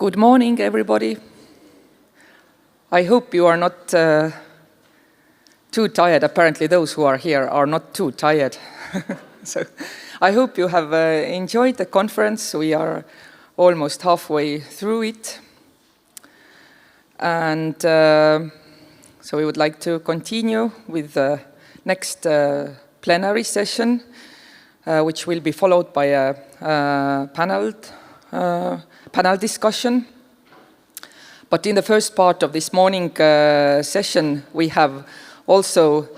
Good morning, everybody. I hope you are not too tired. Apparently, those who are here are not too tired. So I hope you have enjoyed the conference. We are almost halfway through it. And so we would like to continue with the next plenary session, which will be followed by a panel discussion. But in the first part of this morning session, we have also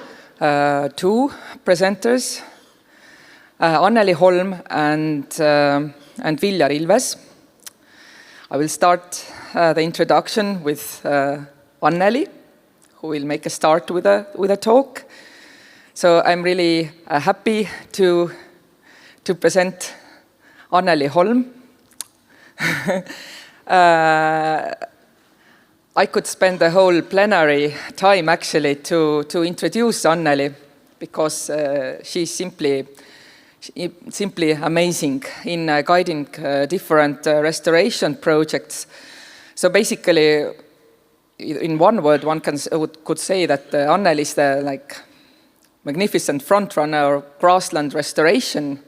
two presenters, Holm and Viljar Ilves. I will start the introduction with Anneli, who will make a start with a talk. So I'm really happy to present Holm. I could spend the whole plenary time actually to introduce Anneli, because she's simply amazing in guiding different restoration projects. So basically, in one word, one could say that Anneli is the magnificent frontrunner of grassland restoration.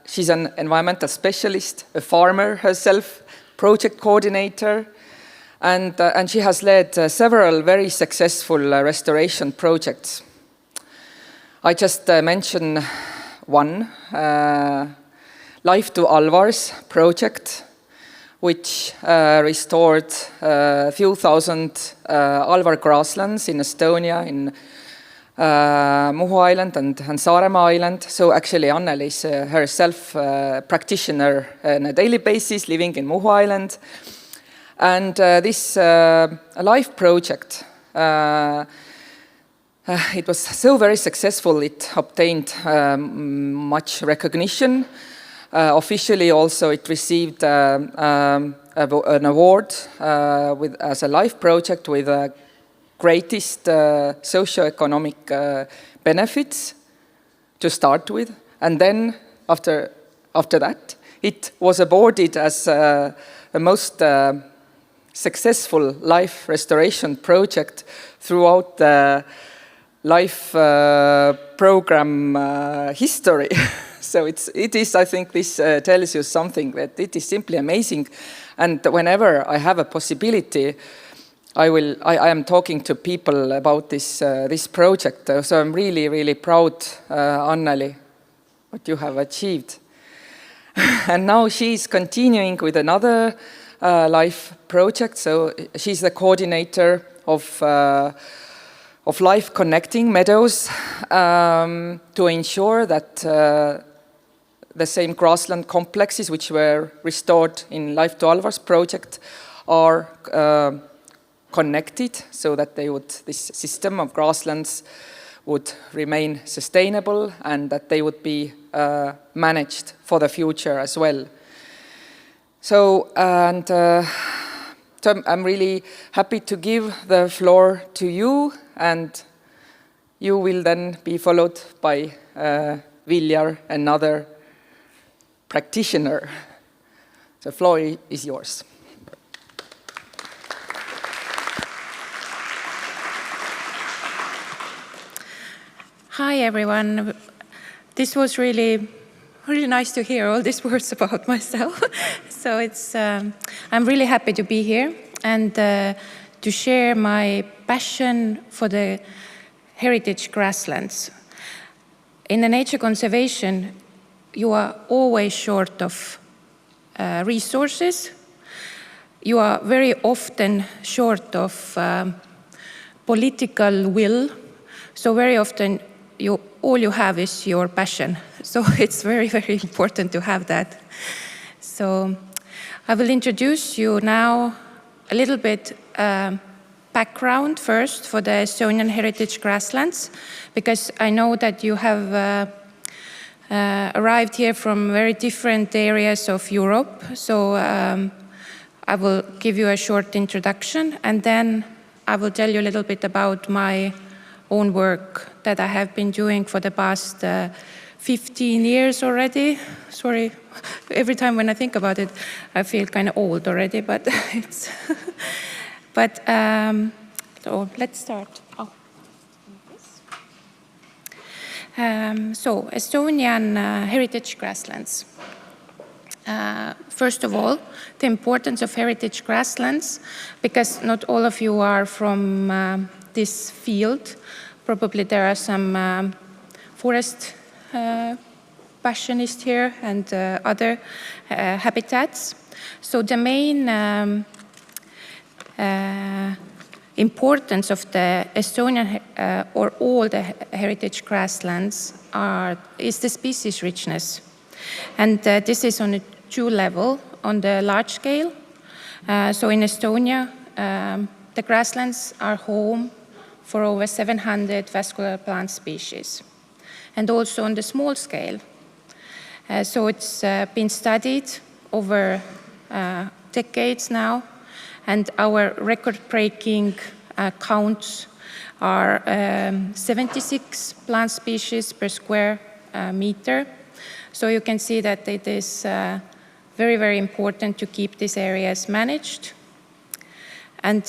She's an environmental specialist, a farmer herself, project coordinator, and she has led several very successful restoration projects. I just mention one, Life to Alvars project, which restored a few thousand alvar grasslands in Estonia, in Muhu Island and Saaremaa Island. So actually Anneli is herself a practitioner on a daily basis living in Muhu Island. And this life project, it was so very successful, it obtained much recognition. Officially also it received an award as a life project with greatest socio-economic benefits to start with. And then after that, it was awarded as the most successful life restoration project throughout the life program history. So it is, I think this tells you something, that it is simply amazing. And whenever I have a possibility, I am talking to people about this project. So I'm really, really proud, Anneli, what you have achieved. And now she's continuing with another life project. So she's the coordinator of life connecting meadows to ensure that the same grassland complexes which were restored in Life to Alvars project are connected, so that this system of grasslands would remain sustainable and that they would be managed for the future as well. So, so I'm really happy to give the floor to you, and you will then be followed by Viljar, another practitioner. The floor is yours. Hi everyone. This was really nice to hear all these words about myself. So I'm really happy to be here and to share my passion for the heritage grasslands. In the nature conservation, you are always short of resources. You are very often short of political will. So very often all you have is your passion. So it's very, very important to have that. So I will introduce you now a little bit background first for the Estonian heritage grasslands, because I know that you have arrived here from very different areas of Europe. So I will give you a short introduction, and then I will tell you a little bit about my own work that I have been doing for the past 15 years already. Sorry, every time when I think about it, I feel kind of old already, but it's, but so let's start. Oh. So Estonian heritage grasslands. First of all, the importance of heritage grasslands, because not all of you are from this field. Probably there are some forest passionists here and other habitats. So the main importance of the Estonian or all the heritage grasslands is the species richness. And this is on a 2 level, on the large scale. So in Estonia, the grasslands are home for over 700 vascular plant species. And also on the small scale. So it's been studied over decades now, and our record-breaking counts are 76 plant species per square meter. So you can see that it is very, very important to keep these areas managed. And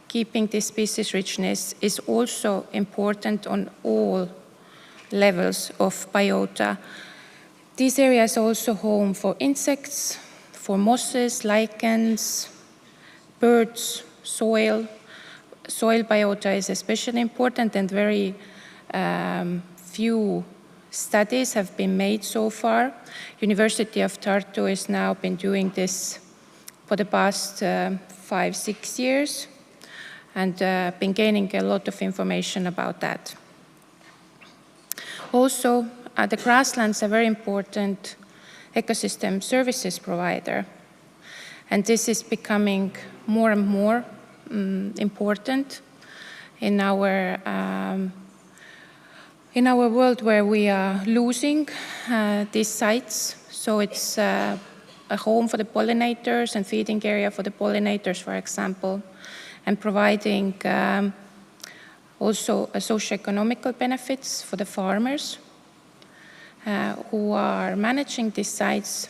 keeping this species richness is also important on all levels of biota. These areas are also home for insects, for mosses, lichens, birds, soil. Soil biota is especially important, and very few studies have been made so far. University of Tartu has now been doing this for the past 5-6 years, and been gaining a lot of information about that. Also, the grasslands are very important ecosystem services provider, and this is becoming more and more important in our world, where we are losing these sites. So it's a home for the pollinators and feeding area for the pollinators, for example, and providing also socio-economical benefits for the farmers who are managing these sites,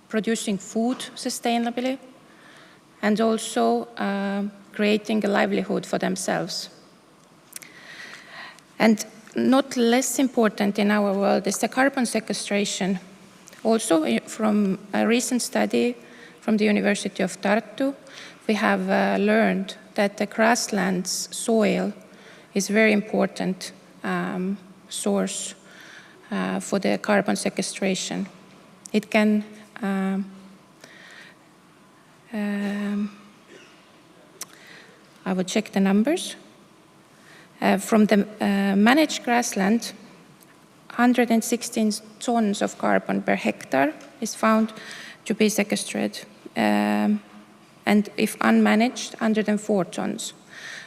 producing food sustainably, and also creating a livelihood for themselves. And not less important in our world is the carbon sequestration. Also, from a recent study from the University of Tartu, we have learned that the grasslands soil is a very important source for the carbon sequestration. It can I will check the numbers. From the managed grassland, 116 tons of carbon per hectare is found to be sequestered. And if unmanaged, 104 tons.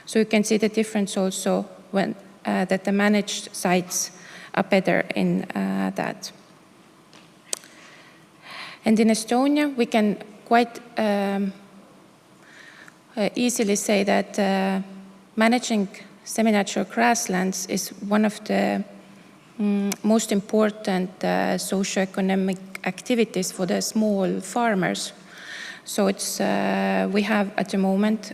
So you can see the difference also when that the managed sites are better in that. And in Estonia, we can quite easily say that managing semi-natural grasslands is one of the most important socio-economic activities for the small farmers. So it's we have at the moment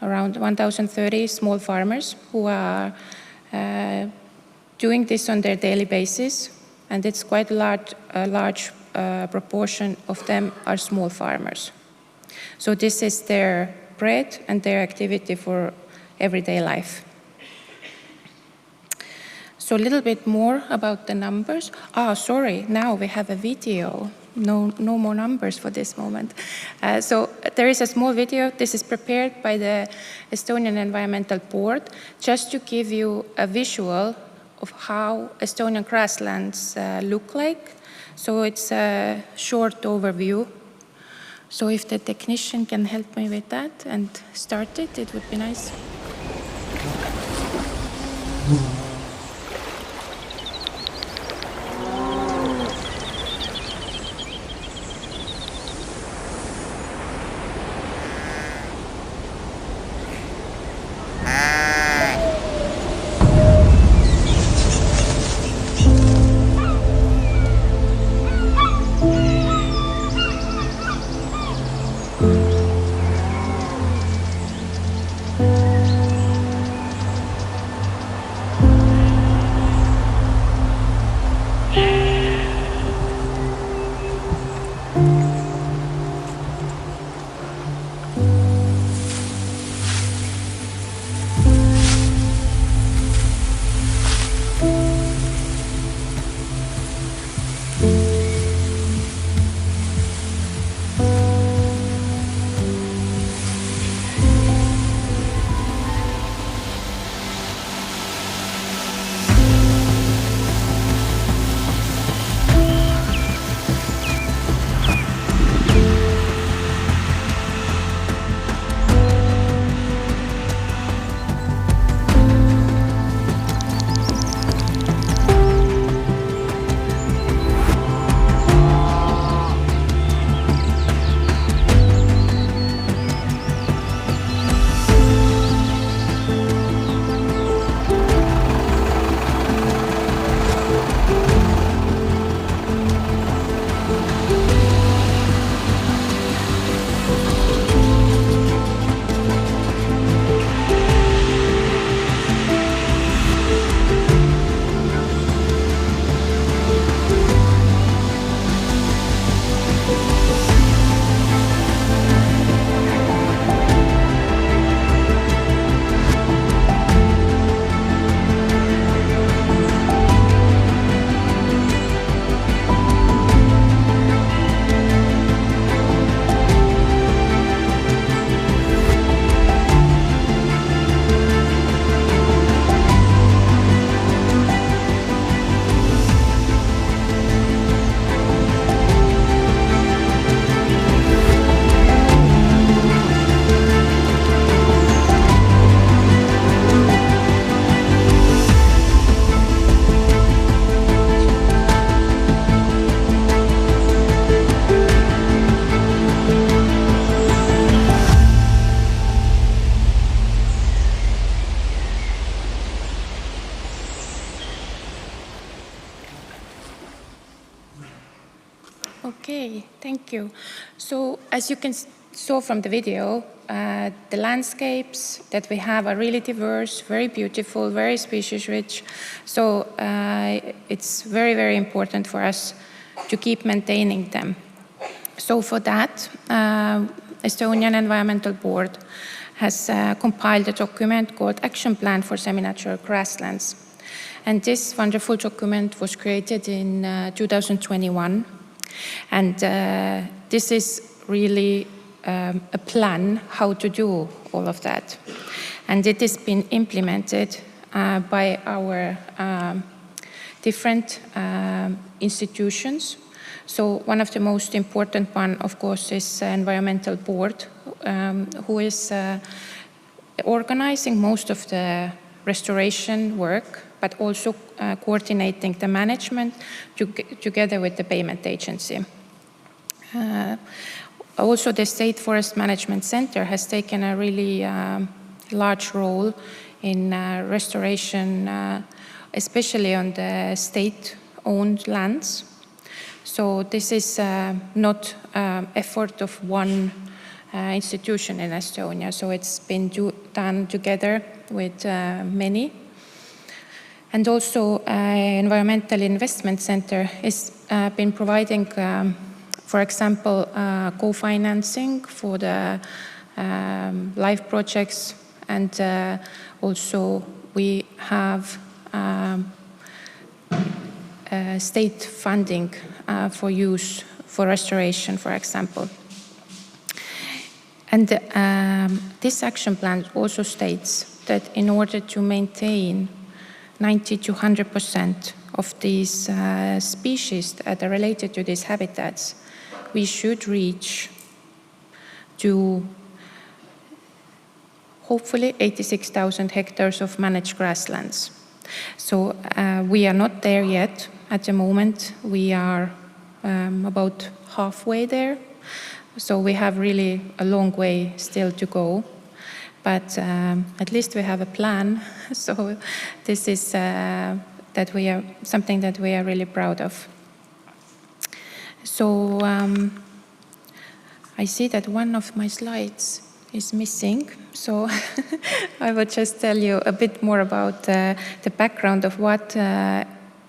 around 1,030 small farmers who are doing this on their daily basis, and it's quite a large proportion of them are small farmers. So this is their bread and their activity for everyday life. So a little bit more about the numbers. Sorry, now we have a video. No more numbers for this moment. So there is a small video. This is prepared by the Estonian Environmental Board, just to give you a visual of how Estonian grasslands look like. So it's a short overview. So if the technician can help me with that and start it, it would be nice. Okay, thank you. So as you can saw from the video, the landscapes that we have are really diverse, very beautiful, very species rich. So it's very, very important for us to keep maintaining them. So for that, Estonian Environmental Board has compiled a document called Action Plan for Semi-Natural Grasslands. And this wonderful document was created in 2021. And this is really a plan how to do all of that. And it has been implemented by our different institutions. So one of the most important one, of course, is Environmental Board, who is organizing most of the restoration work, but also coordinating the management together with the payment agency. Also, the State Forest Management Center has taken a really large role in restoration, especially on the state-owned lands. So this is not effort of one institution in Estonia, so it's been done together with many. And also, Environmental Investment Center has been providing, for example, co-financing for the live projects, and also we have state funding for use for restoration, for example. And this action plan also states that in order to maintain 90 to 100% of these species that are related to these habitats, we should reach to hopefully 86,000 hectares of managed grasslands. So we are not there yet. At the moment, we are about halfway there. So we have really a long way still to go. But at least we have a plan. So this is something that we are really proud of. So I see that one of my slides is missing. So I will just tell you a bit more about the background of what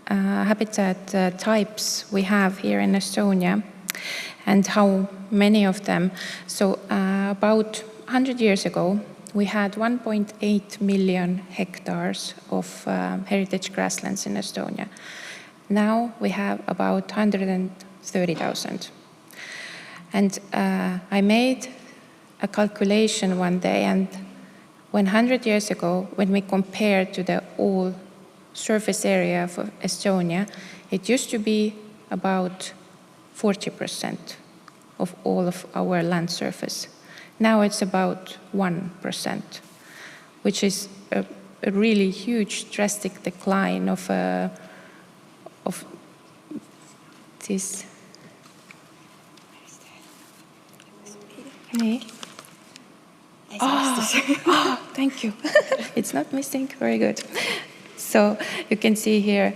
habitat types we have here in Estonia and how many of them. So about 100 years ago, we had 1.8 million hectares of heritage grasslands in Estonia. Now we have about 130,000. And I made a calculation one day, and 100 years ago, when we compared to the whole surface area of Estonia, it used to be about 40% of all of our land surface. Now it's about 1%, which is a really huge, drastic decline of this. Thank you. It's not missing. Very good. So you can see here,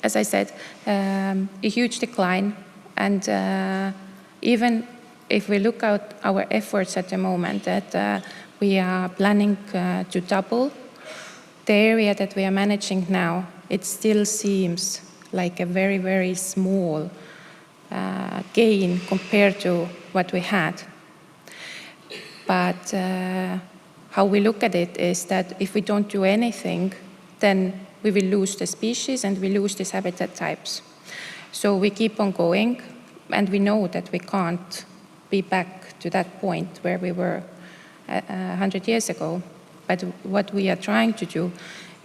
as I said, a huge decline. And even if we look at our efforts at the moment, that we are planning to double the area that we are managing now, it still seems like a very, very small gain compared to what we had. But how we look at it is that if we don't do anything, then we will lose the species and we lose these habitat types. So we keep on going, and we know that we can't be back to that point where we were 100 years ago. But what we are trying to do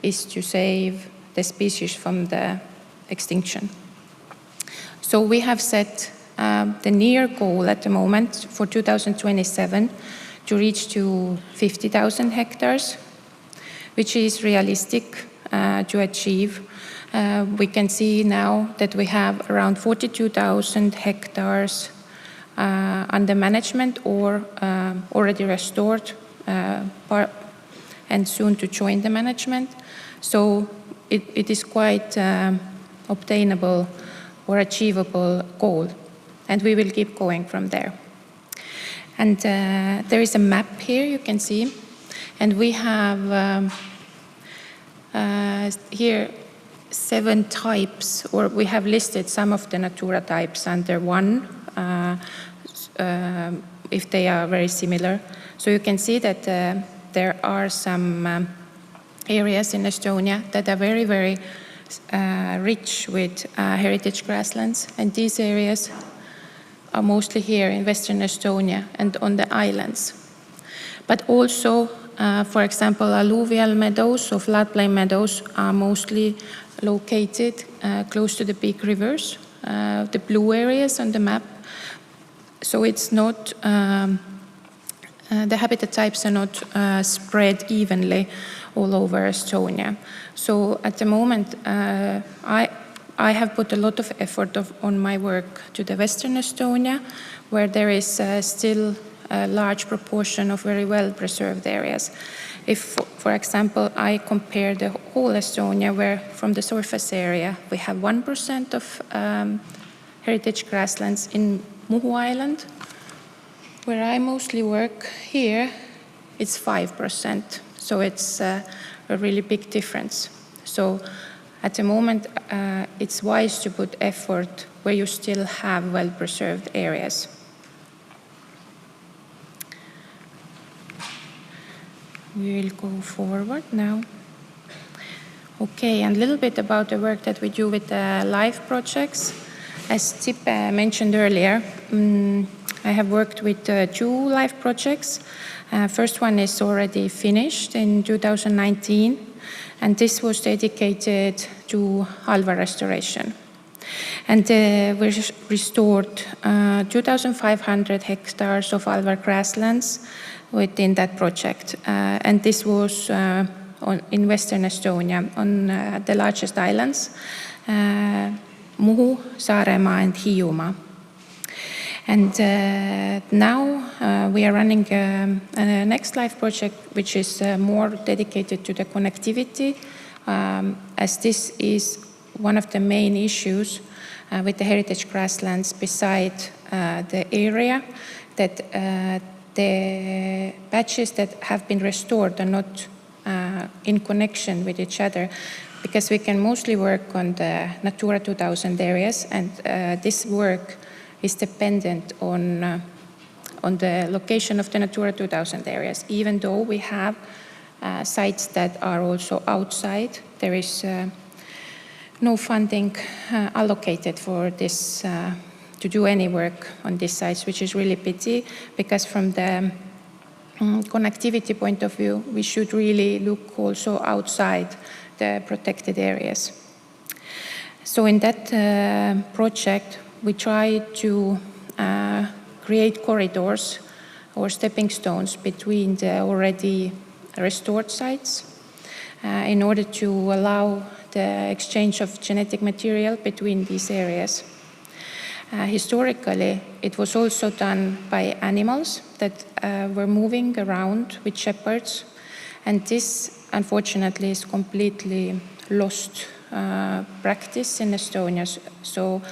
is to save the species from the extinction. So we have set the near goal at the moment for 2027 to reach to 50,000 hectares, which is realistic to achieve. We can see now that we have around 42,000 hectares under management or already restored and soon to join the management. So it is quite obtainable or achievable goal. And we will keep going from there. And there is a map here, you can see. And we have here 7 types, or we have listed some of the Natura types under one, if they are very similar. So you can see that there are some areas in Estonia that are very, very rich with heritage grasslands. And these areas are mostly here in Western Estonia and on the islands. But also, for example, alluvial meadows or floodplain meadows are mostly located close to the big rivers, the blue areas on the map. So it's not, the habitat types are not spread evenly all over Estonia. So at the moment, I have put a lot of effort on my work to the Western Estonia, where there is still a large proportion of very well preserved areas. If, for example, I compare the whole Estonia, where from the surface area we have 1% of heritage grasslands in Muhu Island, where I mostly work here, it's 5%. So it's a really big difference. So at the moment, it's wise to put effort where you still have well-preserved areas. We will go forward now. Okay, and a little bit about the work that we do with the live projects. As Tipe mentioned earlier, I have worked with 2 live projects. First one is already finished in 2019, and this was dedicated to alvar restoration. And we restored 2,500 hectares of alvar grasslands within that project. And this was in Western Estonia, on the largest islands, Muhu, Saaremaa, and Hiiumaa. And now we are running a next live project, which is more dedicated to the connectivity, as this is one of the main issues with the heritage grasslands beside the area, that the patches that have been restored are not in connection with each other, because we can mostly work on the Natura 2000 areas, and this work is dependent on the location of the Natura 2000 areas. Even though we have sites that are also outside, there is no funding allocated for this to do any work on these sites, which is really pity, because from the connectivity point of view, we should really look also outside the protected areas. So in that project, we try to create corridors or stepping stones between the already restored sites in order to allow the exchange of genetic material between these areas. Historically, it was also done by animals that were moving around with shepherds, and this unfortunately is completely lost practice in Estonia. So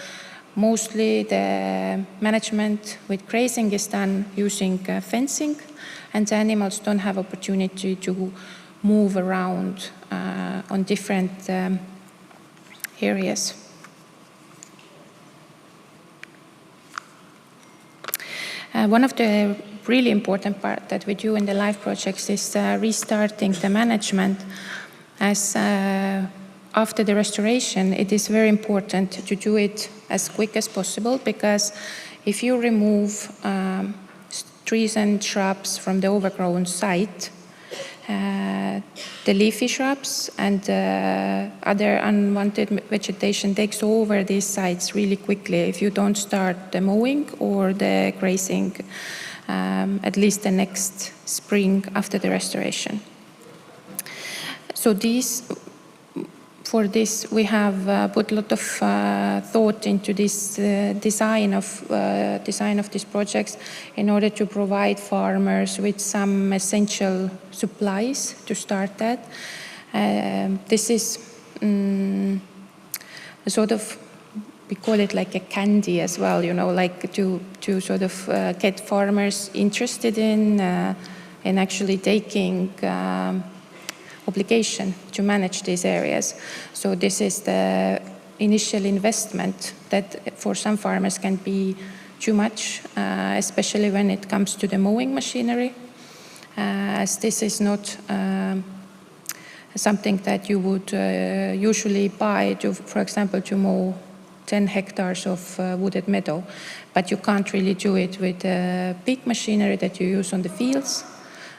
mostly the management with grazing is done using fencing, and the animals don't have opportunity to move around on different areas. One of the really important part that we do in the live projects is restarting the management, as after the restoration, it is very important to do it as quick as possible, because if you remove trees and shrubs from the overgrown site, the leafy shrubs and other unwanted vegetation takes over these sites really quickly if you don't start the mowing or the grazing at least the next spring after the restoration. So for this, we have put a lot of thought into this design of these projects in order to provide farmers with some essential supplies to start that. This is a sort of we call it like a candy as well, you know, like to sort of get farmers interested in actually taking obligation to manage these areas. So this is the initial investment that for some farmers can be too much, especially when it comes to the mowing machinery, as this is not something that you would usually buy to, for example, to mow 10 hectares of wooded meadow, but you can't really do it with big machinery that you use on the fields.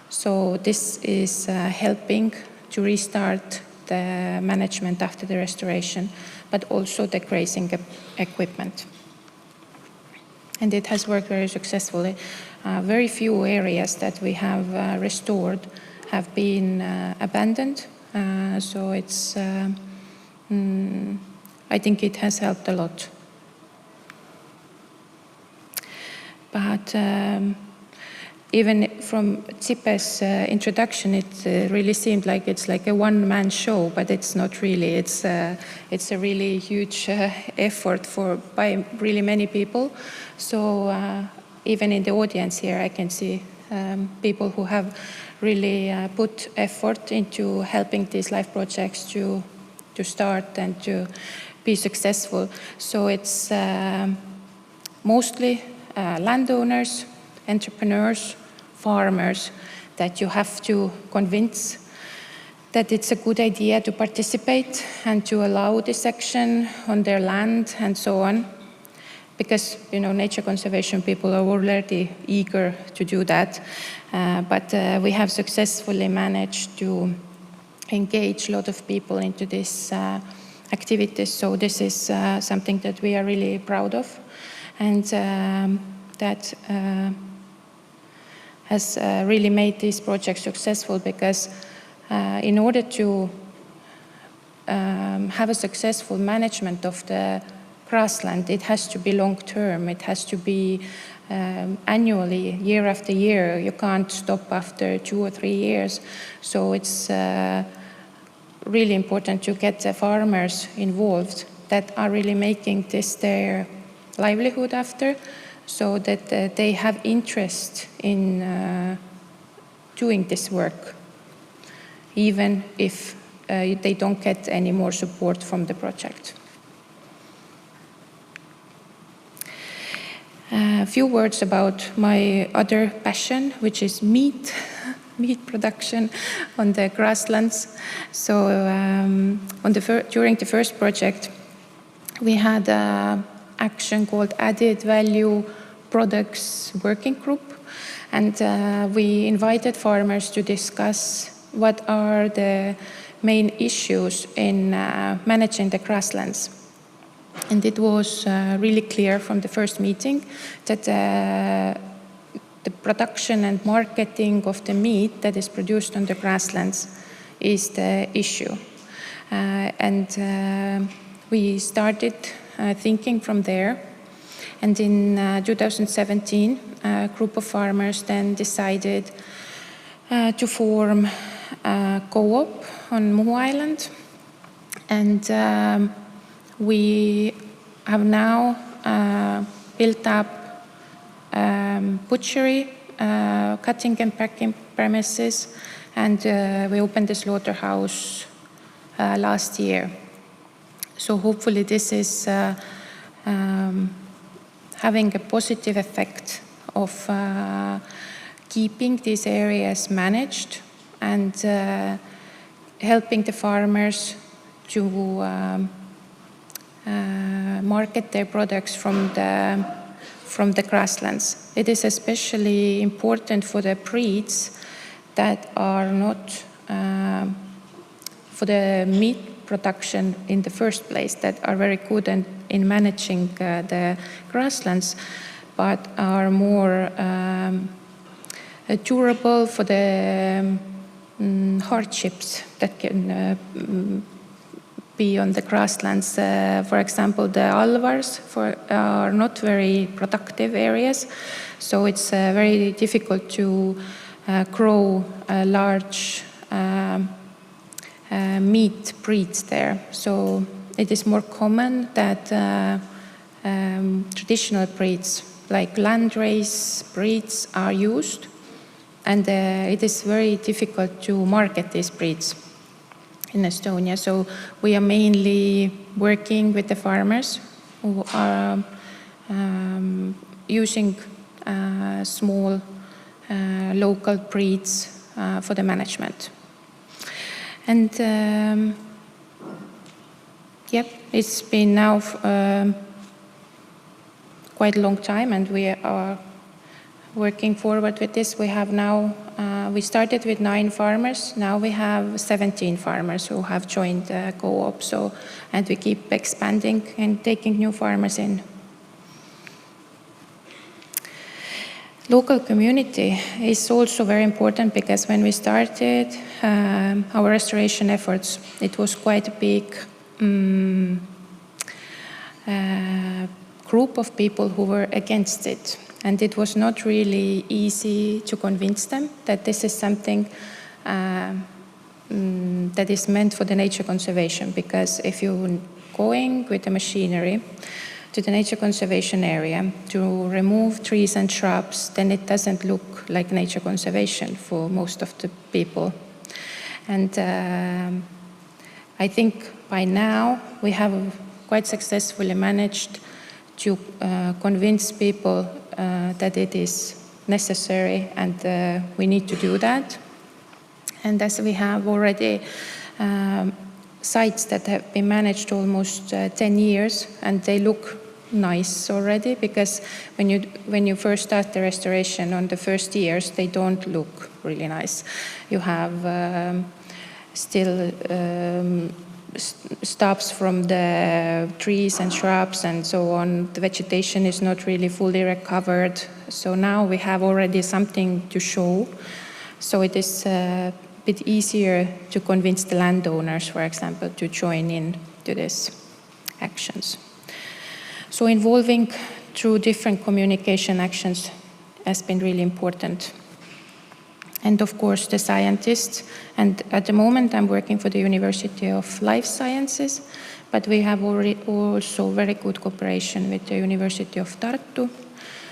So this is helping to restart the management after the restoration, but also the grazing equipment. And it has worked very successfully. Very few areas that we have restored have been abandoned. So it's, I think it has helped a lot. But even from Tsipe's introduction, it really seemed like it's like a one-man show, but it's not really. It's a really huge effort by really many people. So even in the audience here, I can see people who have really put effort into helping these life projects to start and to be successful. So it's mostly landowners, entrepreneurs, farmers that you have to convince that it's a good idea to participate and to allow this action on their land and so on. Because, you know, nature conservation people are already eager to do that. But we have successfully managed to engage a lot of people into this activities. So this is something that we are really proud of. And that has really made this project successful, because in order to have a successful management of the grassland, it has to be long-term. It has to be annually, year after year. You can't stop after 2 or 3 years. So it's really important to get the farmers involved that are really making this their livelihood after, so that they have interest in doing this work, even if they don't get any more support from the project. A few words about my other passion, which is meat production on the grasslands. So during the first project, we had an action called Added Value Products Working Group. And we invited farmers to discuss what are the main issues in managing the grasslands. And it was really clear from the first meeting that the production and marketing of the meat that is produced on the grasslands is the issue. And we started thinking from there. And in 2017, a group of farmers then decided to form a co-op on Muhu Island. And we have now built up butchery, cutting and packing premises, and we opened the slaughterhouse last year. So hopefully this is having a positive effect of keeping these areas managed and helping the farmers to market their products from the grasslands. It is especially important for the breeds that are not for the meat production in the first place, that are very good in managing the grasslands, but are more durable for the hardships that can be on the grasslands. For example, the alvars are not very productive areas, so it's very difficult to grow large meat breeds there. So it is more common that traditional breeds, like landrace breeds are used, and it is very difficult to market these breeds in Estonia. So we are mainly working with the farmers who are using small local breeds for the management. And yep, it's been now quite a long time, and we are working forward with this. We have now, we started with 9 farmers. Now we have 17 farmers who have joined the co-op. So, and we keep expanding and taking new farmers in. Local community is also very important, because when we started our restoration efforts, it was quite a big group of people who were against it. And it was not really easy to convince them that this is something that is meant for the nature conservation. Because if you're going with the machinery to the nature conservation area to remove trees and shrubs, then it doesn't look like nature conservation for most of the people. And I think by now we have quite successfully managed to convince people that it is necessary, and we need to do that. And as we have already sites that have been managed almost 10 years, and they look nice already, because when you first start the restoration on the first years, they don't look really nice. You have still stubs from the trees and shrubs and so on. The vegetation is not really fully recovered. So now we have already something to show. So it is a bit easier to convince the landowners, for example, to join in to these actions. So involving through different communication actions has been really important. And of course, the scientists. And at the moment, I'm working for the University of Life Sciences, but we have already also very good cooperation with the University of Tartu.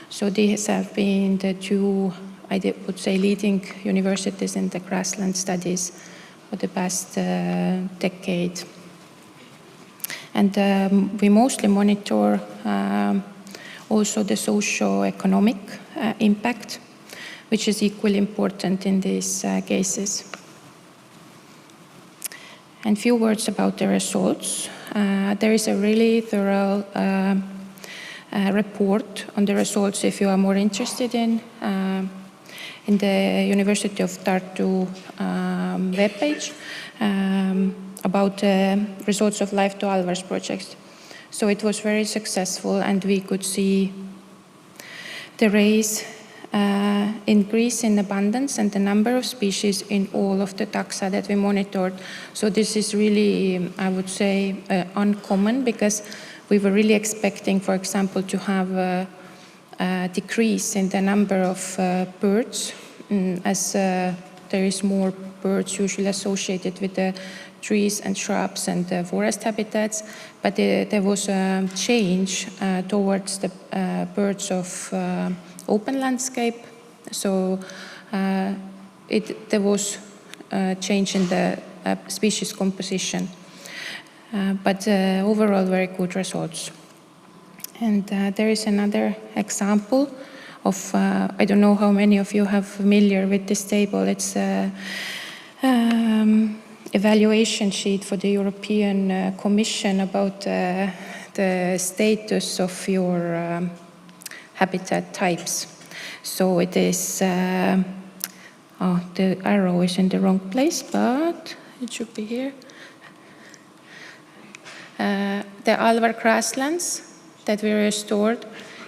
So these have been the 2, I would say, leading universities in the grassland studies for the past decade. And we mostly monitor also the socio-economic impact, which is equally important in these cases. And few words about the results. There is a really thorough report on the results, if you are more interested in the University of Tartu webpage, about the results of Life to Alvars project. So it was very successful, and we could see the increase in abundance and the number of species in all of the taxa that we monitored. So this is really, I would say, uncommon, because we were really expecting, for example, to have a decrease in the number of birds, as there is more birds usually associated with the trees and shrubs and the forest habitats, but there was a change towards the birds of open landscape. So there was a change in the species composition, but overall very good results. And there is another example of, I don't know how many of you are familiar with this table. It's evaluation sheet for the European Commission about the status of your habitat types. So it is, the arrow is in the wrong place, but it should be here. The alvar grasslands that we restored,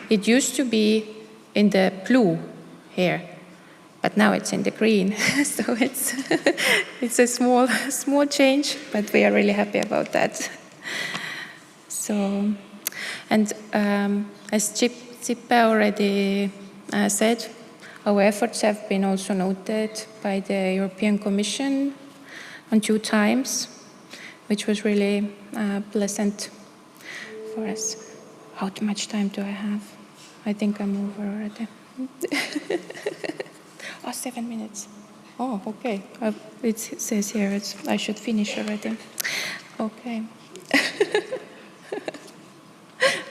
it used to be in the blue here, but now it's in the green. So it's a small change, but we are really happy about that. So, and as Zippe already said, our efforts have been also noted by the European Commission on 2 times, which was really pleasant for us. How much time do I have? I think I'm over already. Oh, 7 minutes. Oh, okay. It says here I should finish already. Okay.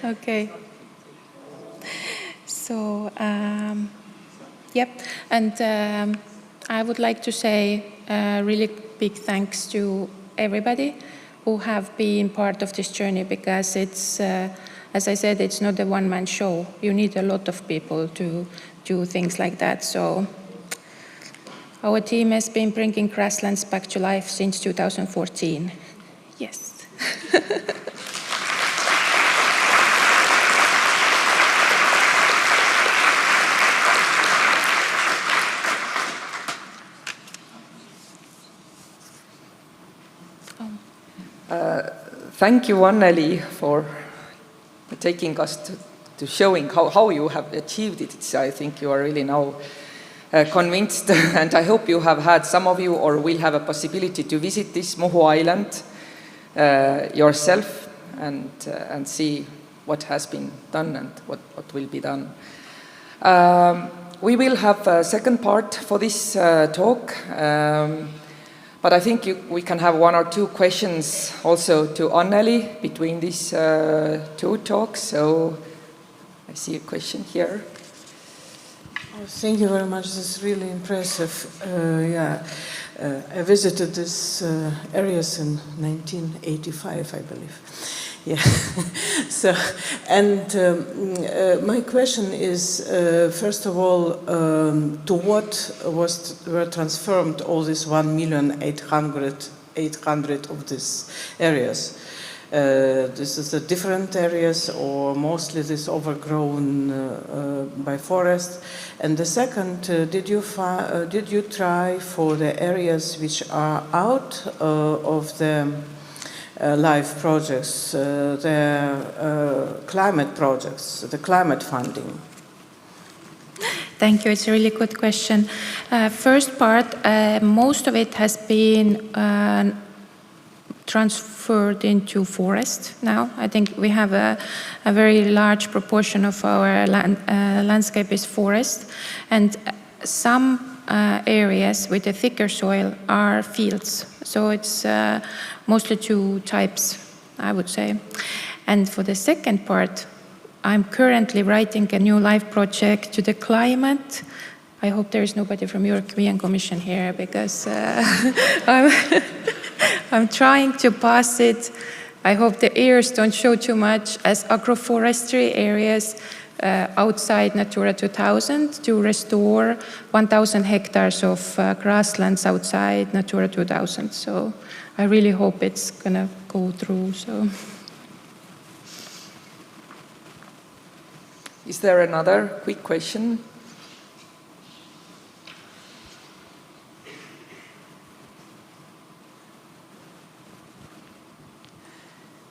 Okay. So, yep. And I would like to say really big thanks to everybody who have been part of this journey, because it's, as I said, it's not a one-man show. You need a lot of people to do things like that. So our team has been bringing Grasslands back to life since 2014. Yes. Thank you, Anneli, for taking us to showing how you have achieved it. I think you are really now convinced, and I hope you have had, some of you, or will have a possibility to visit this Muhu island yourself and see what has been done and what will be done. We will have a second part for this talk. But I think we can have one or two questions also to Anneli between these two talks. So I see a question here. Oh, thank you very much. This is really impressive. I visited these areas in 1985, I believe. Yeah. So, and my question is, first of all, to what were transformed all these 1,800,000 of these areas? This is the different areas, or mostly this overgrown by forest? And the second, did you try for the areas which are out of the life projects, the climate projects, the climate funding? Thank you. It's a really good question. First part, most of it has been transferred into forest now. I think we have a very large proportion of our landscape is forest, and some areas with a thicker soil are fields. So it's mostly two types, I would say. And for the second part, I'm currently writing a new life project to the climate. I hope there is nobody from European Commission here, because I'm trying to pass it. I hope the ears don't show too much, as agroforestry areas outside Natura 2000 to restore 1,000 hectares of grasslands outside Natura 2000. So I really hope it's gonna go through. So. Is there another quick question?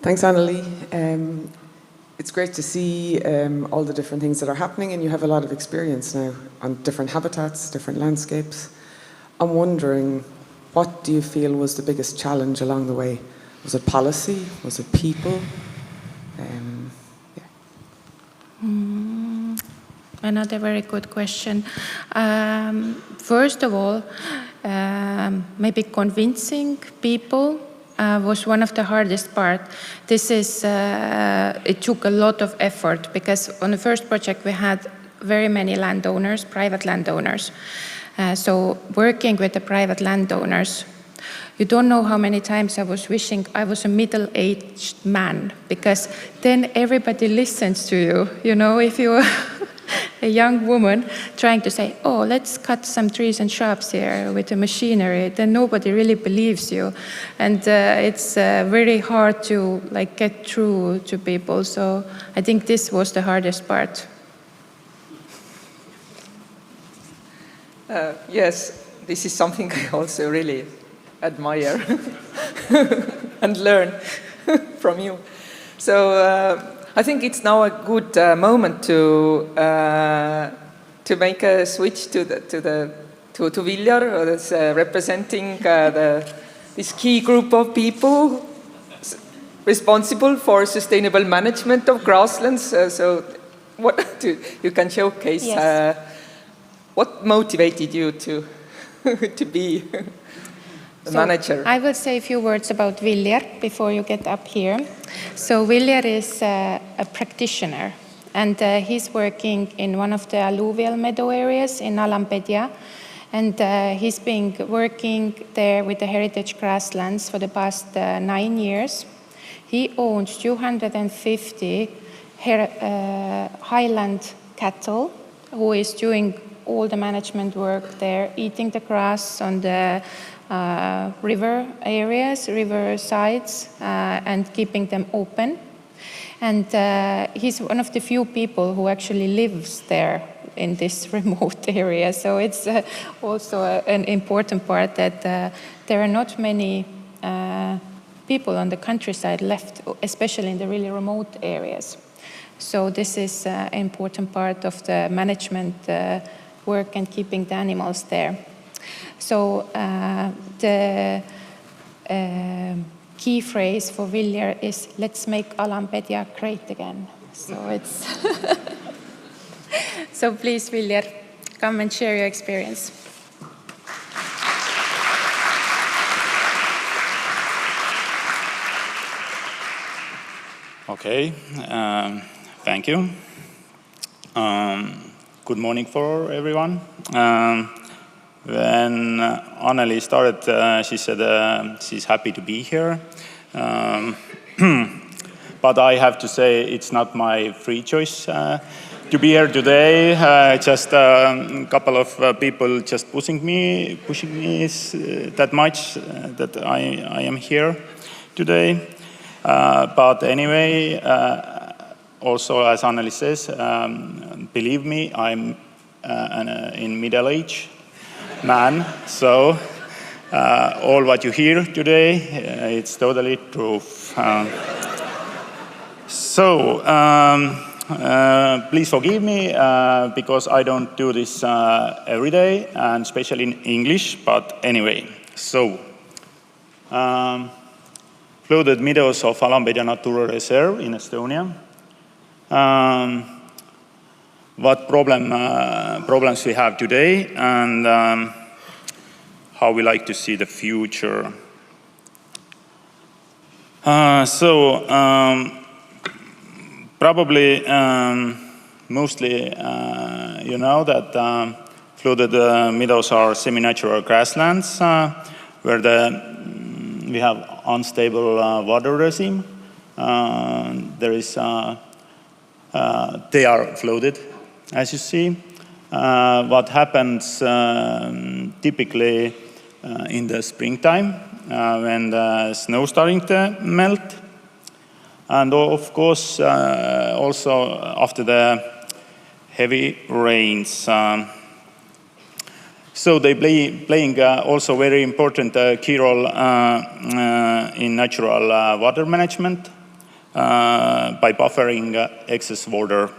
Thanks, Anneli. It's great to see all the different things that are happening, and you have a lot of experience now on different habitats, different landscapes. I'm wondering, what do you feel was the biggest challenge along the way? Was it policy? Was it people? Another very good question. First of all, maybe convincing people was one of the hardest part. This is, it took a lot of effort, because on the first project we had very many landowners, private landowners. So working with the private landowners, you don't know how many times I was wishing I was a middle-aged man, because then everybody listens to you. You know, if you're a young woman trying to say, oh, let's cut some trees and shrubs here with the machinery, then nobody really believes you. And it's very hard to get through to people. So I think this was the hardest part. Yes, this is something I also really admire and learn from you. So I think it's now a good moment to make a switch to Viljar, that's representing this key group of people. responsible for sustainable management of grasslands. So what you can showcase, Yes. what motivated you to, to be the manager? I will say a few words about Viljar before you get up here. So Viljar is a practitioner, and he's working in one of the alluvial meadow areas in Alampedia. And he's been working there with the heritage grasslands for the past 9 years. He owns 250 highland cattle, who is doing all the management work there, eating the grass on the river areas, river sides, and keeping them open. And he's one of the few people who actually lives there in this remote area. So it's also an important part that there are not many people on the countryside left, especially in the really remote areas. So this is an important part of the management work and keeping the animals there. So the key phrase for Viljar is, let's make Alampedia great again. So it's so please, Viljar, come and share your experience. Okay, thank you. Good morning for everyone. When Anneli started, she said she's happy to be here. But I have to say it's not my free choice to be here today. Just a couple of people just pushing me that much that I am here today. But anyway, also as Anneli says, believe me, I'm in middle age man, so all what you hear today, it's totally true. Please forgive me because I don't do this every day, and especially in English, but anyway. So, flooded meadows of Alampedia Natural Reserve in Estonia. What problems we have today, and how we like to see the future. Probably mostly you know that flooded meadows are semi-natural grasslands where we have unstable water regime. They are flooded, as you see. What happens typically in the springtime when the snow starting to melt, and of course also after the heavy rains. So they playing also very important key role in natural water management by buffering excess water.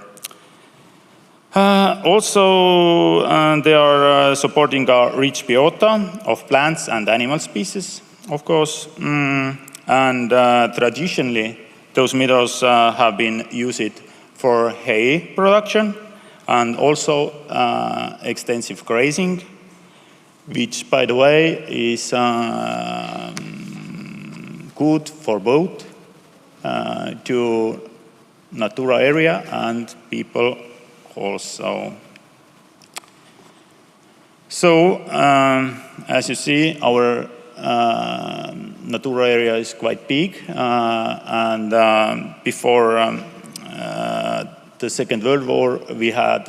Also, they are supporting a rich biota of plants and animal species, of course. And traditionally, those meadows have been used for hay production and also extensive grazing, which, by the way, is good for both to Natura area and people also. So, as you see, our Natura area is quite big, and before the Second World War, we had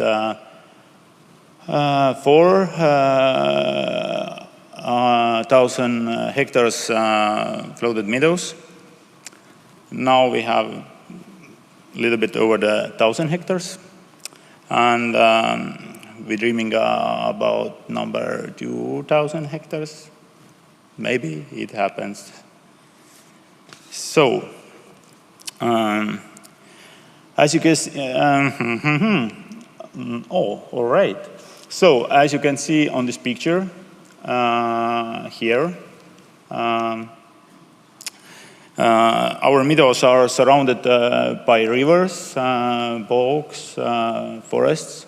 4,000 hectares flooded meadows. Now we have a little bit over 1,000 hectares, and we're dreaming about number 2,000 hectares. Maybe it happens. So, as you can see, all right. So, as you can see on this picture here, Our meadows are surrounded by rivers, bogs, forests.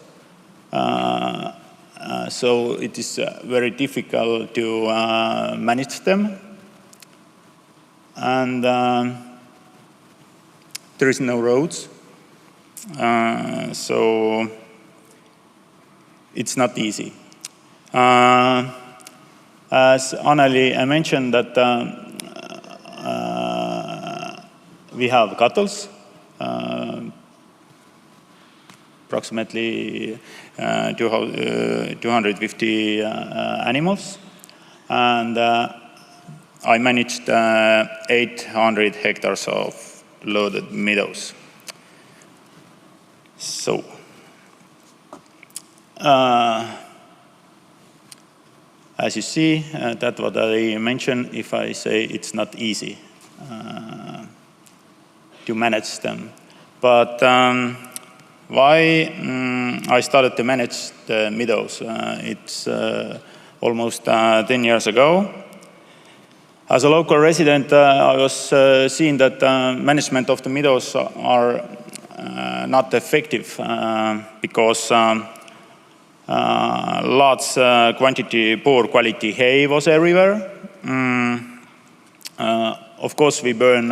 So it is very difficult to manage them. And there is no roads. So it's not easy. As Anneli mentioned that we have cattle, approximately 250 animals, and I managed 800 hectares of loaded meadows. So, as you see, that's what I mentioned, if I say it's not easy to manage them. But why I started to manage the meadows? It's almost 10 years ago. As a local resident, I was seeing that management of the meadows are not effective because large quantity, poor quality hay was everywhere. Of course, we burn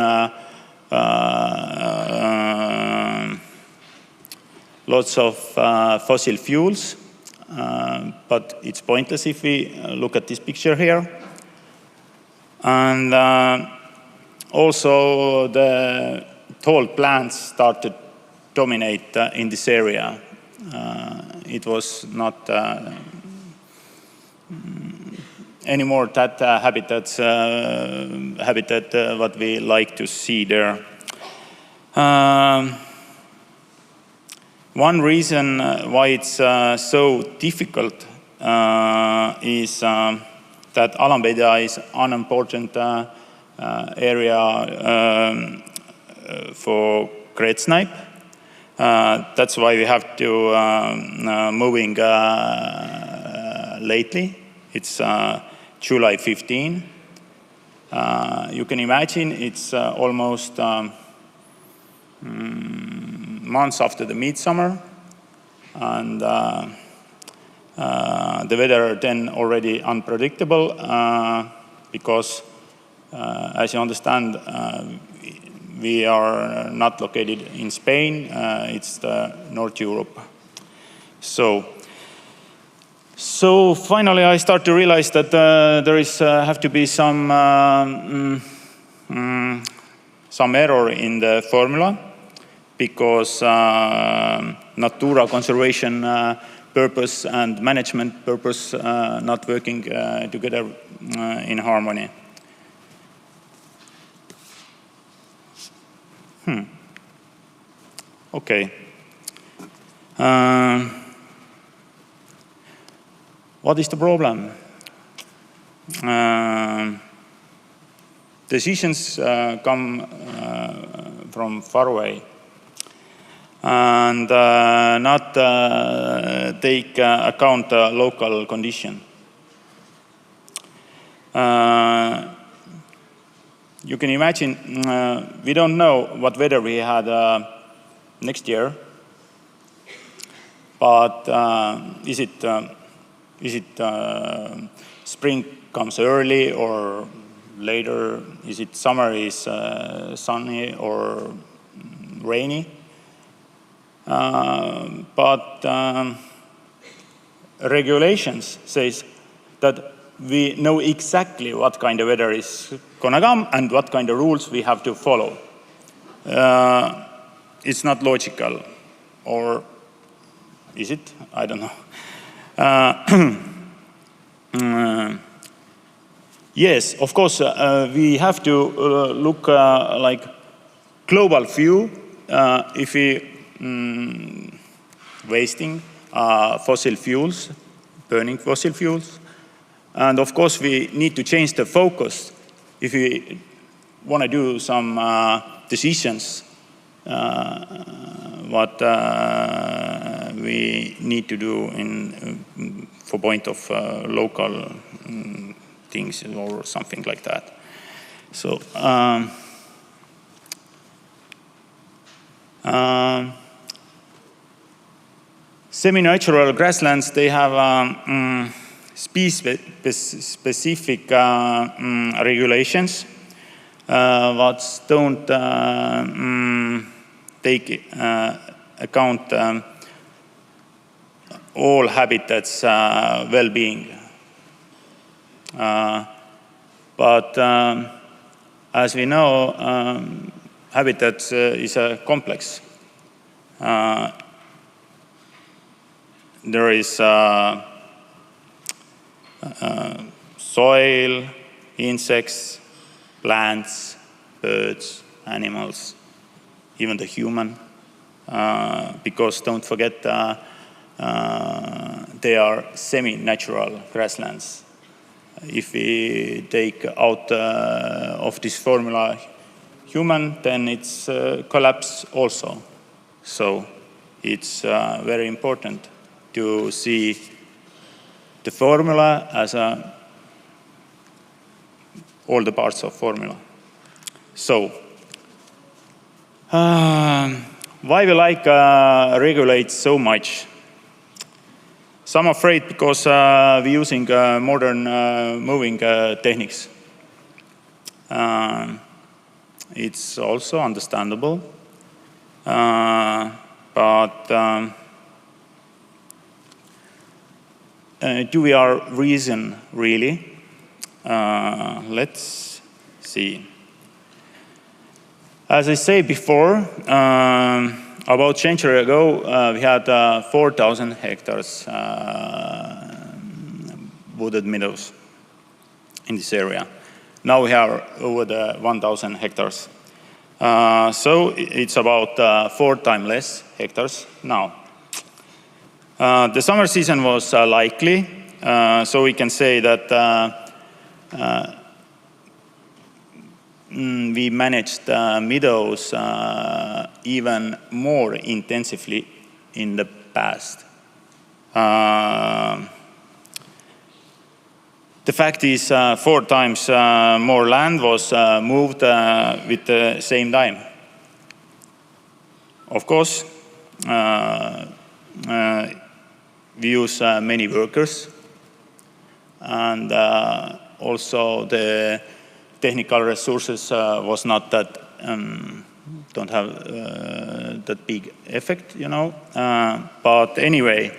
lots of fossil fuels, but it's pointless if we look at this picture here. And also the tall plants started to dominate in this area. It was not anymore that habitat what we like to see there. One reason why it's so difficult is that Alameda is an important area for great snipe. That's why we have to moving lately. It's July 15. You can imagine it's almost months after the midsummer, and the weather then already unpredictable because, as you understand, we are not located in Spain. It's the North Europe. So finally, I start to realize that there is have to be some error in the formula, because Natura conservation purpose and management purpose not working together in harmony. Okay. What is the problem? Decisions come from far away and not take account local condition. You can imagine we don't know what weather we had next year, but is it spring comes early or later? Is it summer is sunny or rainy? But regulations says that we know exactly what kind of weather is gonna come and what kind of rules we have to follow. It's not logical, or is it? I don't know. Yes, of course, we have to look like global view if we wasting fossil fuels, burning fossil fuels. And of course, we need to change the focus if we want to do some decisions, what we need to do for point of local things or something like that. So Semi-natural grasslands, they have specific regulations what don't take account all habitats well-being. But as we know, habitats is a complex. There is soil, insects, plants, birds, animals, even the human, because don't forget they are semi-natural grasslands. If we take out of this formula human, then it's collapse also. So it's very important to see the formula as all the parts of formula. So why we like regulate so much? Some are afraid because we're using modern moving techniques. It's also understandable, but do we have reason really? Let's see. As I said before, about a century ago, we had 4,000 hectares wooded meadows in this area. Now we have over 1,000 hectares. So it's about 4 times less hectares now. The summer season was likely, so we can say that we managed meadows even more intensively in the past. The fact is 4 times more land was moved with the same time. Of course, we use many workers, and also the technical resources was not that, don't have that big effect, you know. But anyway,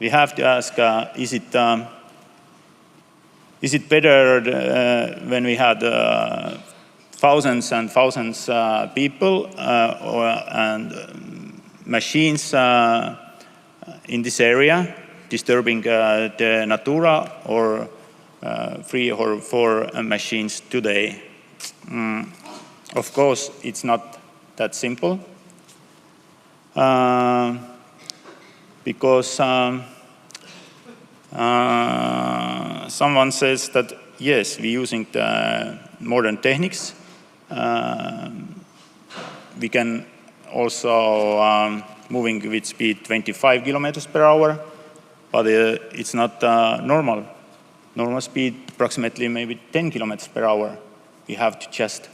we have to ask, is it better when we had thousands and thousands people and machines in this area disturbing the natura, or 3 or 4 machines today? Of course, it's not that simple, because someone says that, yes, we're using the modern techniques. We can also moving with speed 25 kilometers per hour, but it's not normal. Normal speed approximately maybe 10 kilometers per hour. We have to just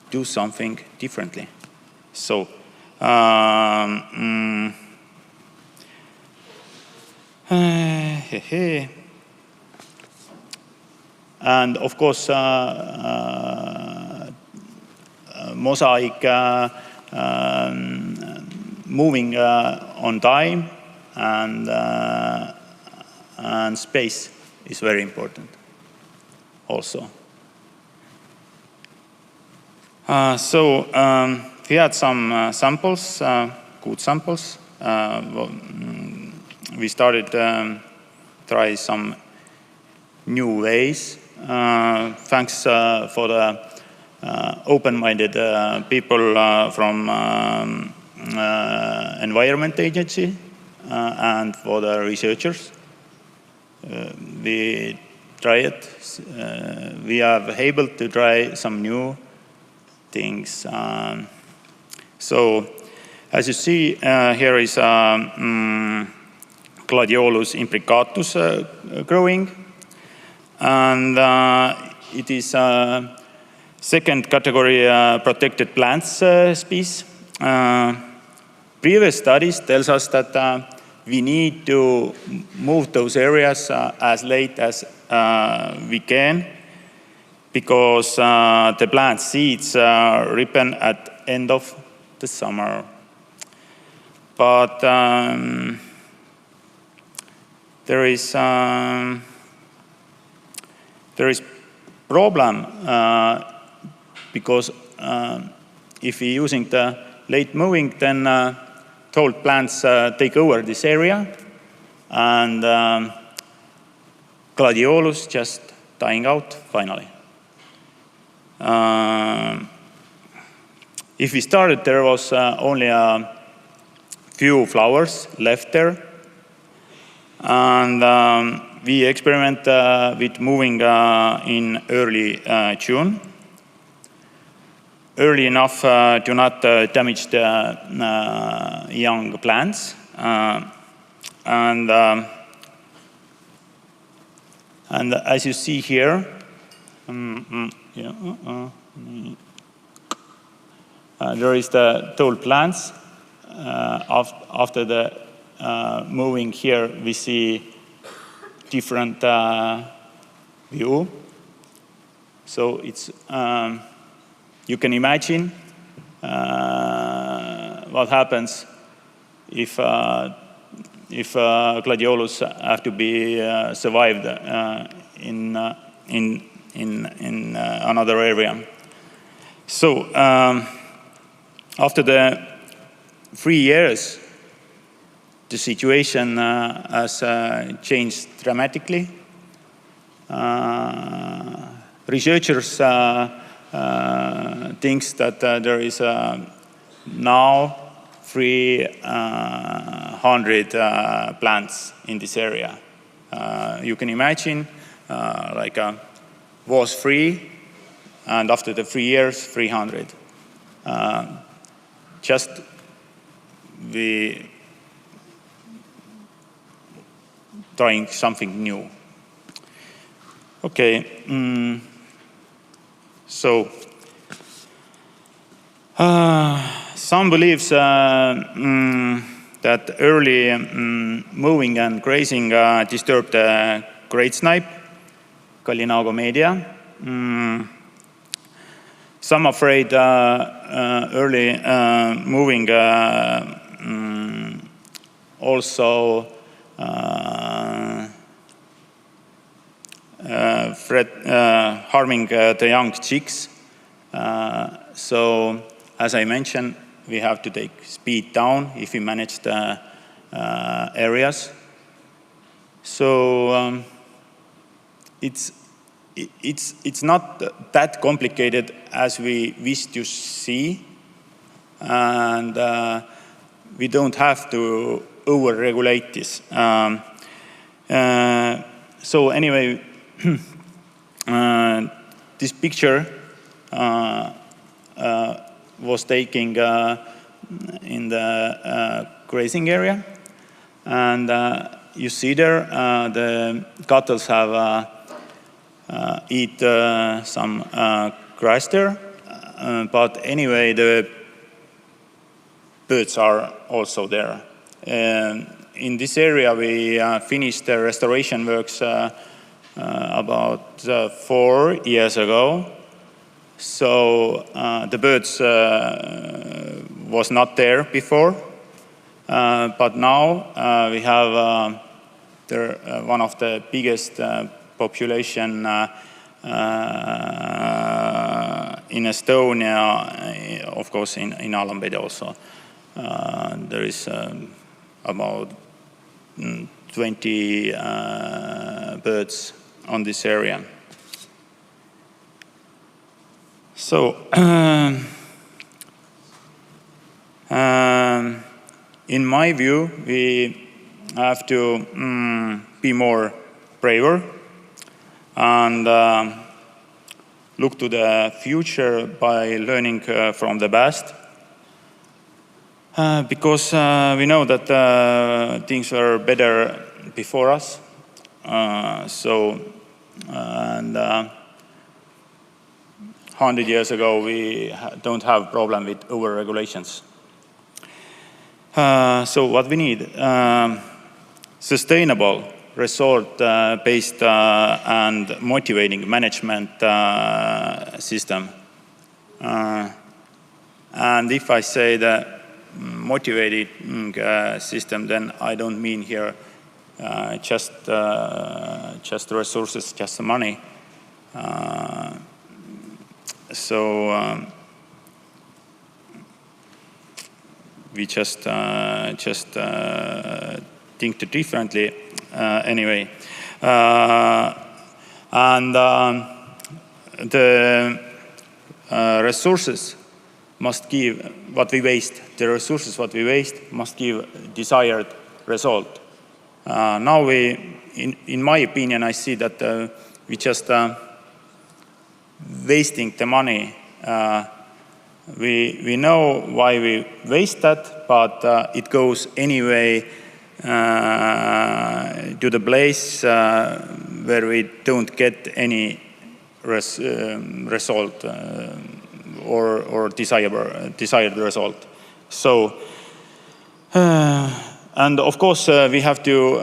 do something differently. So and of course mosaic moving on time and space is very important also. So we had some samples, good samples. We started try some new ways. Thanks for the open-minded people from Environment Agency and for the researchers. We try it. We are able to try some new things. So, as you see, here is Gladiolus imbricatus growing, and it is Second category, protected plants species. Previous studies tells us that we need to move those areas as late as we can, because the plant seeds ripen at end of the summer. But there is problem because if we're using the late moving, then tall plants take over this area, and gladiolus just dying out finally. If we started, there was only a few flowers left there, and we experiment with moving in early June, early enough to not damage the young plants, and as you see here, there is the tall plants. After the moving here, we see different view. So it's you can imagine what happens if gladiolus have to be survived in another area. So after the 3 years, the situation has changed dramatically. Researchers think that there is now 300 plants in this area. You can imagine was 3, and after the 3 years, 300. Just we trying something new. Okay, so some believes that early mowing and grazing disturb the great snipe, Gallinago media. Some afraid early moving also harming the young chicks. So, as I mentioned, we have to take speed down if we manage the areas. So it's not that complicated as we wish to see, and we don't have to over-regulate this. So anyway, this picture was taken in the grazing area, and you see there the cattle have eat some grass there, but anyway the birds are also there. In this area we finished the restoration works about 4 years ago. So the birds was not there before, but now we have one of the biggest population in Estonia, of course in Alameda also. There is about 20 birds on this area. So, in my view, we have to be more braver and look to the future by learning from the past. Because we know that things were better before us. 100 years ago, we don't have problem with over-regulations. So what we need, sustainable, result-based and motivating management system. And if I say the motivated system, then I don't mean here just the resources, just the money. We just think differently anyway. And the resources must give what we waste. The resources what we waste must give desired result. Now in my opinion, I see that we just wasting the money. We know why we waste that, but it goes anyway to the place where we don't get any result or desired result. So, and of course, we have to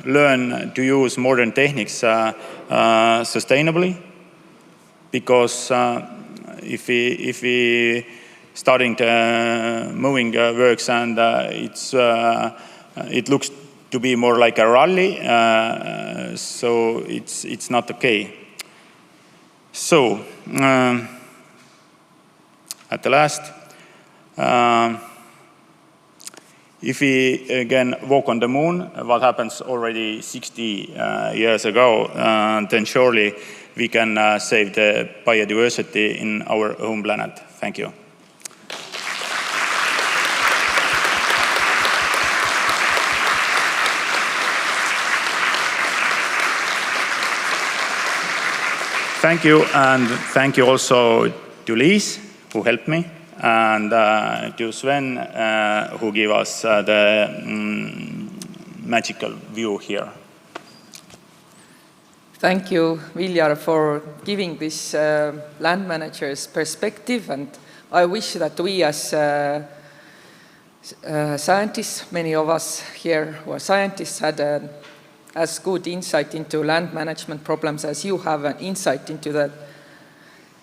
learn to use modern techniques sustainably, because if we starting the mowing works and it looks to be more like a rally, so it's not okay. So at the last, if we again walk on the moon, what happens already 60 years ago, then surely we can save the biodiversity in our home planet. Thank you. Thank you, and thank you also to Liis, who helped me, and to Sven, who gave us the magical view here. Thank you, Viljar, for giving this land manager's perspective, and I wish that we as scientists, many of us here who are scientists, had as good insight into land management problems as you have an insight into the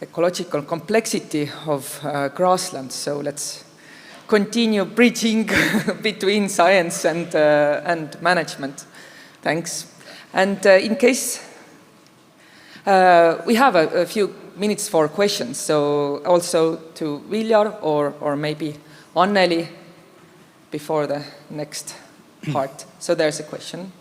ecological complexity of grasslands. So let's continue bridging between science and management. Thanks. And in case we have a few minutes for questions, so also to Viljar or maybe Anneli before the next part. So there's a question.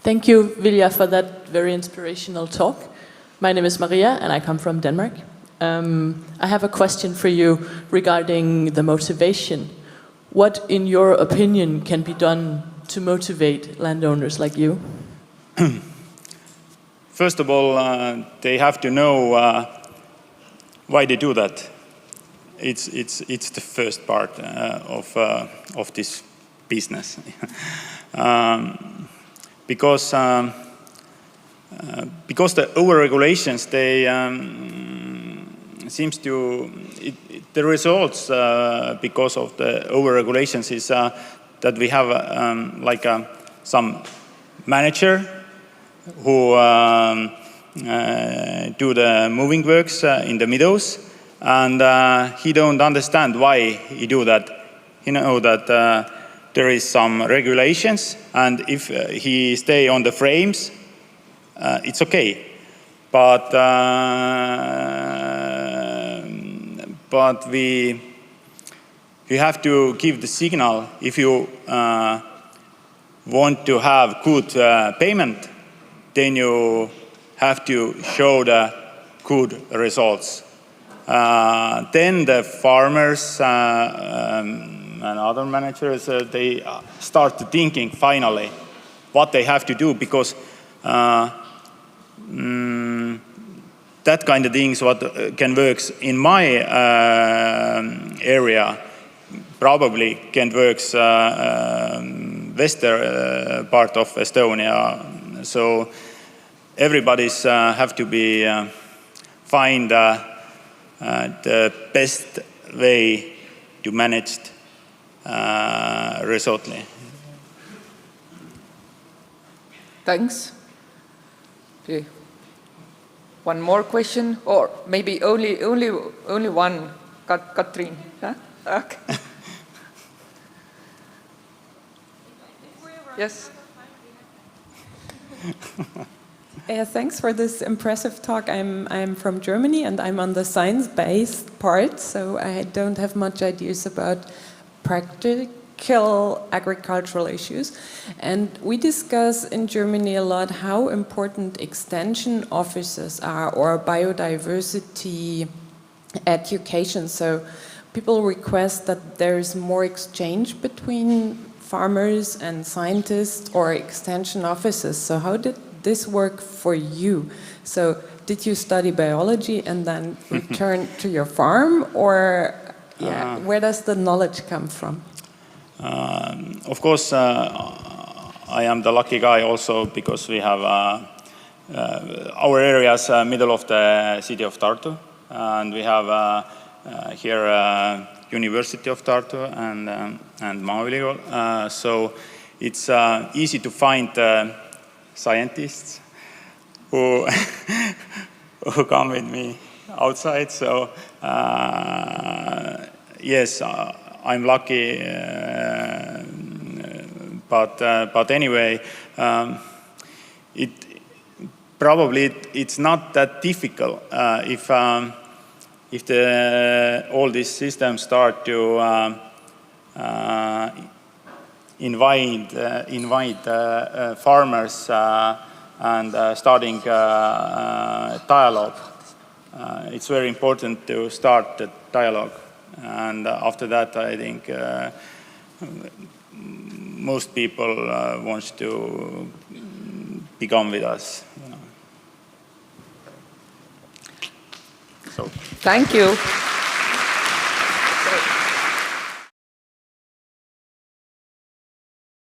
Thank you, Viljar, for that very inspirational talk. My name is Maria, and I come from Denmark. I have a question for you regarding the motivation. What, in your opinion, can be done to motivate landowners like you? First of all, they have to know why they do that. It's the first part of this business. Because the over-regulations, they seems to the results because of the over-regulations is that we have like some manager who do the moving works in the meadows, and he don't understand why he do that. He know that there is some regulations, and if he stay on the frames, it's okay. But we have to give the signal. If you want to have good payment, then you have to show the good results. Then the farmers and other managers, they start thinking finally what they have to do, because that kind of things what can work in my area probably can work western part of Estonia So everybody's have to be find the best way to manage remotely. Thanks. Okay. One more question, or maybe only one. Katrin. Huh? Okay. Yes. Yeah, thanks for this impressive talk. I'm from Germany and I'm on the science-based part, so I don't have much ideas about practical agricultural issues. And we discuss in Germany a lot how important extension offices are, or biodiversity education. So people request that there is more exchange between farmers and scientists or extension offices. So how did this work for you? So did you study biology and then return to your farm, or where does the knowledge come from? Of course, I am the lucky guy also because we have our area is middle of the city of Tartu, and we have here University of Tartu and Maaülikool. So it's easy to find scientists who who come with me outside. So yes, I'm lucky. But anyway, it's not that difficult if all these systems start to invite farmers and starting dialogue. It's very important to start the dialogue, and after that, I think most people want to become with us. You know. So. Thank you.